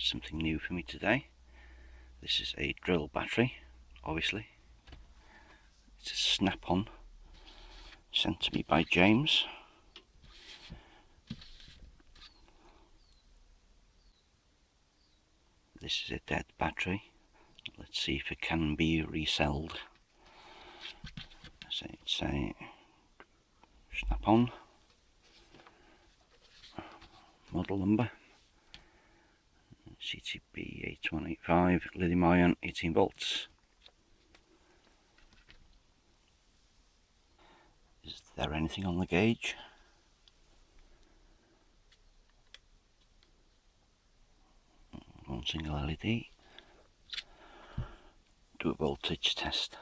Something new for me today. This is a drill battery, obviously. It's a snap-on, sent to me by James. This is a dead battery. Let's see if it can be recelled. So it's a snap-on, model number CTB 8185, lithium ion, 18 volts. Is there anything on the gauge? One single LED. Do a voltage test.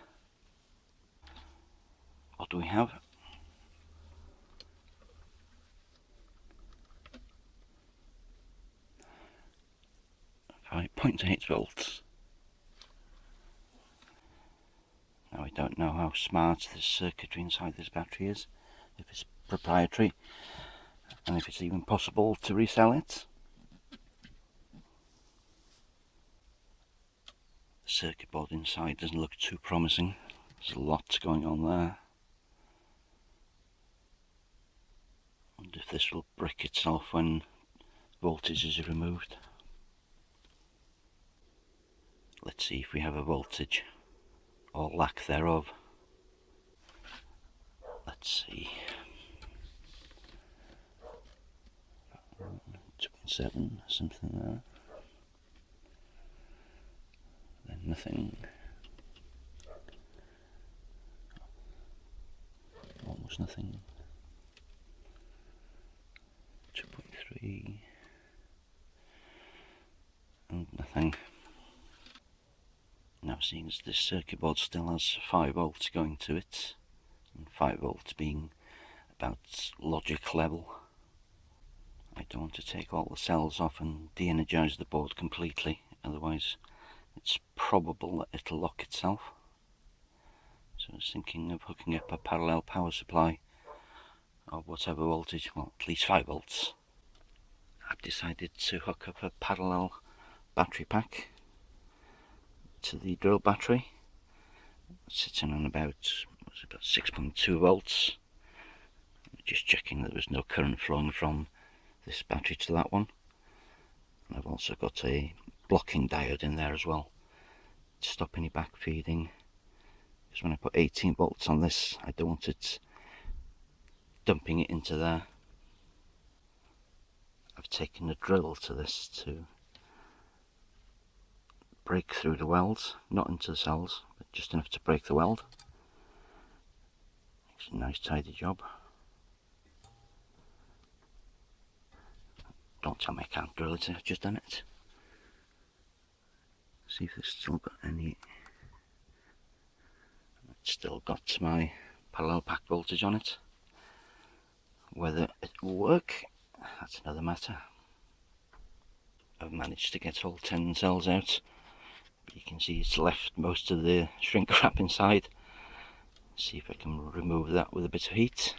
What do we have? 5.8 volts. Now I don't know how smart the circuitry inside this battery is, if it's proprietary, and if it's even possible to resell it. The circuit board inside doesn't look too promising. There's a lot going on there. I wonder if this will brick itself when voltage is removed. Let's see if we have a voltage, or lack thereof. Let's see. 2.7, something there. Then nothing. Almost nothing. 2.3. And nothing. Now, seeing as this circuit board still has 5 volts going to it, and 5 volts being about logic level, I don't want to take all the cells off and de-energize the board completely, otherwise it's probable that it'll lock itself. So I was thinking of hooking up a parallel power supply of whatever voltage, well, at least 5 volts. I've decided to hook up a parallel battery pack to the drill battery. It's sitting on about 6.2 volts. Just checking that there's no current flowing from this battery to that one. And I've also got a blocking diode in there as well to stop any back feeding, because when I put 18 volts on this, I don't want it dumping it into there. I've taken a drill to this to break through the welds, not into the cells, but just enough to break the weld. It's a nice tidy job. Don't tell me I can't drill it, I've just done it. See if it's still got any. It's still got my parallel pack voltage on it. Whether it will work, that's another matter. I've managed to get all 10 cells out, but you can see it's left most of the shrink wrap inside. See if I can remove that with a bit of heat.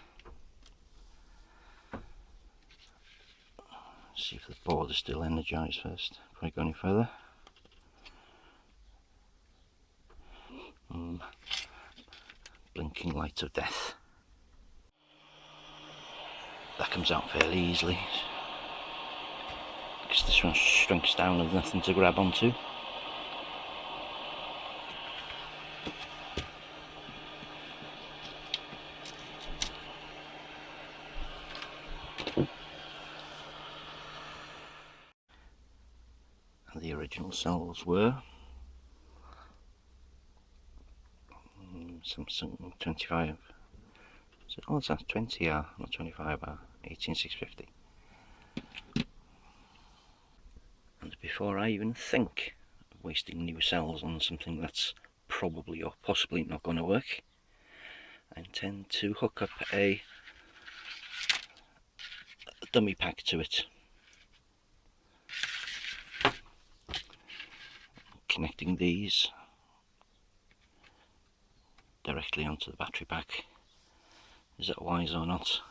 See if the board is still energized first before I go any further. Blinking light of death. That comes out fairly easily, because this one shrinks down with nothing to grab onto. And the original cells were Samsung 25. So, oh, that's 20R, not 25R, 18650. And before I even think of wasting new cells on something that's probably or possibly not going to work, I intend to hook up a dummy pack to it. Connecting these directly onto the battery pack. Is that wise or not?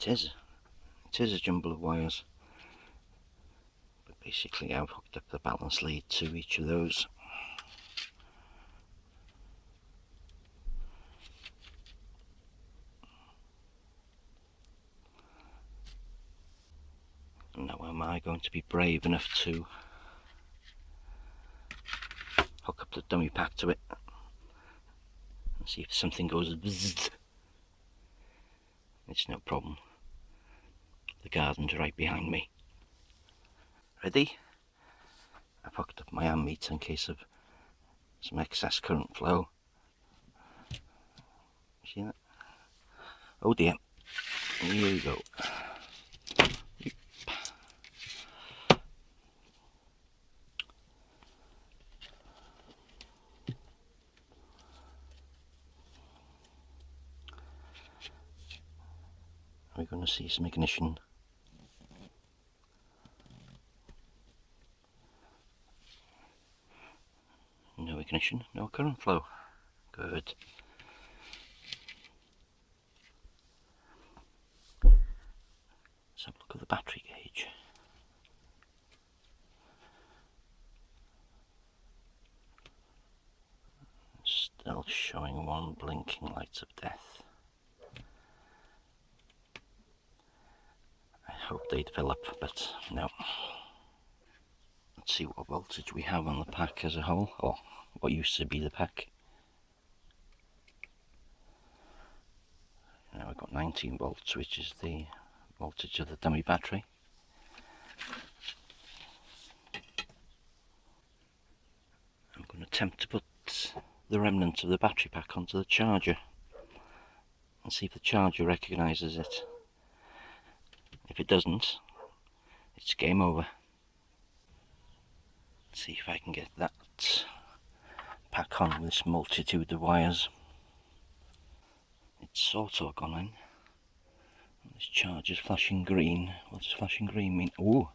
It is. It is a jumble of wires. Basically I've hooked up the balance lead to each of those. Now am I going to be brave enough to hook up the dummy pack to it and see if something goes bzzz. It's no problem. The garden's right behind me. Ready? I've hooked up my ammeter in case of some excess current flow. See that? Oh dear. Here we go. We're going to see some ignition. No ignition, no current flow. Good. Let's have a look at the battery gauge. Still showing one blinking light of death. I hope they'd fill up, but no. Let's see what voltage we have on the pack as a whole, or what used to be the pack. Now we've got 19 volts, which is the voltage of the dummy battery. I'm going to attempt to put the remnants of the battery pack onto the charger and see if the charger recognises it. If it doesn't, it's game over. Let's see if I can get that pack on with this multitude of wires. It's sort of gone in. This charger's flashing green. What does flashing green mean? Ooh!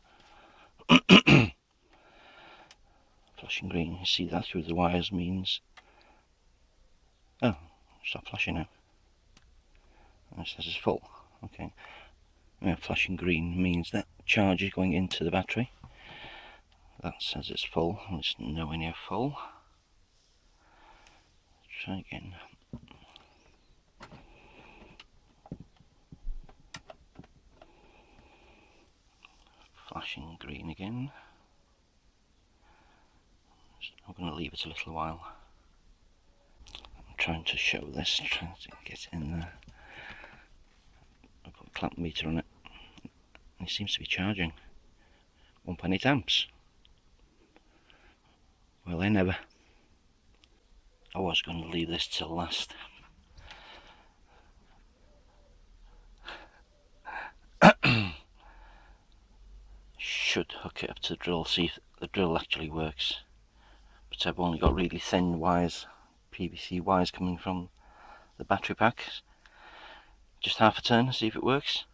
Flashing green, you see that through the wires means... Oh, stop flashing now. It says it's full. Okay. Yeah, flashing green means that charge is going into the battery. That says it's full, and it's nowhere near full. Let's try again. Flashing green again. I'm going to leave it a little while. I'm trying to show this, trying to get in there. I put a clamp meter on it. It seems to be charging 1.8 amps. Well, I never. I was going to leave this till last. Should hook it up to the drill, see if the drill actually works. But I've only got really thin wires, PVC wires coming from the battery pack. Just half a turn, see if it works.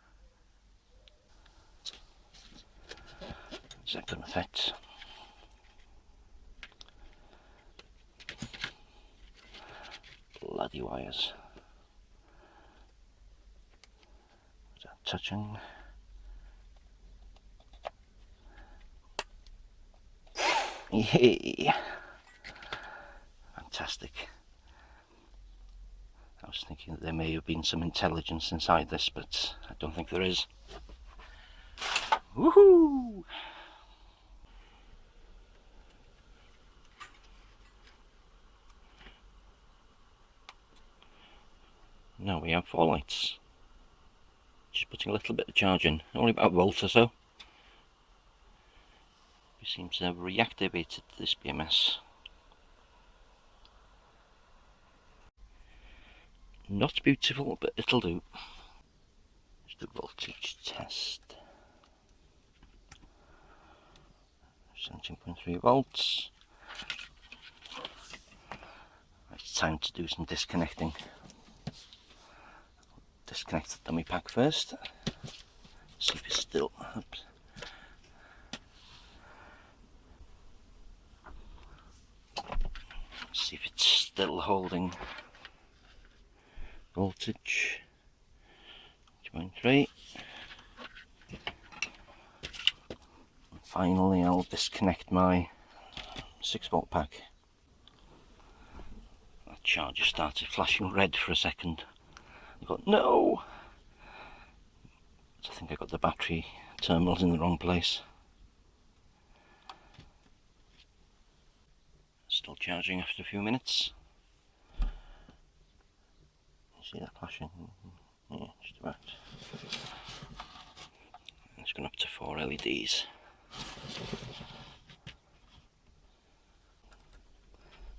Is that going to affect? Bloody wires. Is that touching? Yeah. Fantastic. I was thinking that there may have been some intelligence inside this, but I don't think there is. Woohoo! Now we have 4 lights. Just putting a little bit of charge in, only about a volt or so. It seems to have reactivated this BMS. Not beautiful, but it'll do. Just the voltage test. 17.3 volts. It's time to do some disconnecting. Disconnect the dummy pack first. See if it's still. Oops. See if it's still holding voltage. 2.3. Finally, I'll disconnect my 6-volt pack. That charger started flashing red for a second. I got no! I think I got the battery terminals in the wrong place. Still charging after a few minutes. See that flashing? Yeah, just about. It's gone up to 4 LEDs.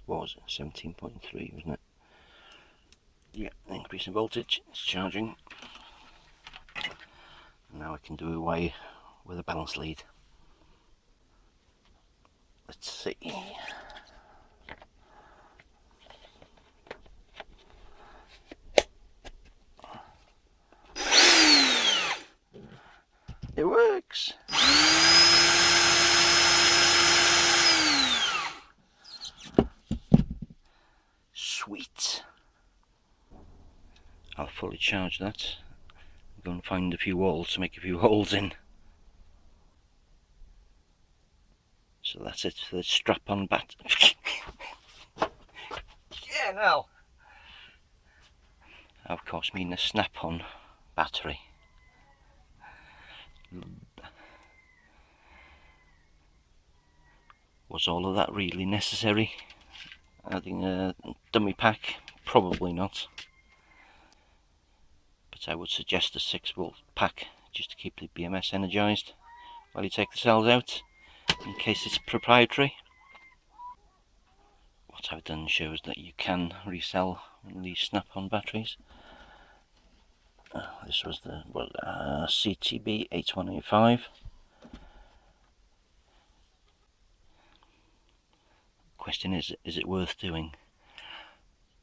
What was it? 17.3, wasn't it? Yeah, increase in voltage. It's charging. Now I can do away with a balance lead. Let's see. It works! Sweet! I'll fully charge that. Go and find a few walls to make a few holes in. So that's it for the strap-on bat. Yeah, now! I of course mean a snap-on battery. Was all of that really necessary? Adding a dummy pack? Probably not. But I would suggest a 6-volt pack just to keep the BMS energised while you take the cells out, in case it's proprietary. What I've done shows that you can resell these snap-on batteries. This was the CTB 8185. Question is it worth doing?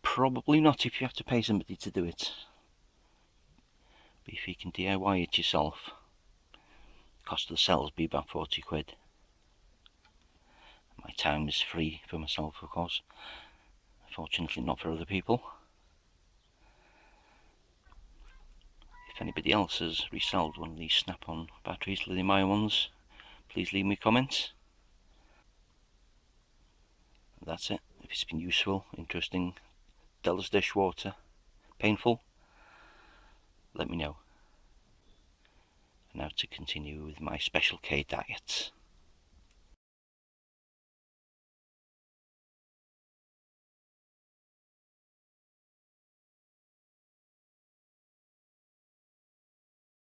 Probably not if you have to pay somebody to do it. But if you can DIY it yourself, the cost of the cells be about 40 quid. My time is free for myself, of course. Fortunately not for other people. If anybody else has resold one of these snap-on batteries, lithium-ion ones, please leave me comments. That's it. If it's been useful, interesting, dull as dishwater, painful, let me know. And now to continue with my Special K diet.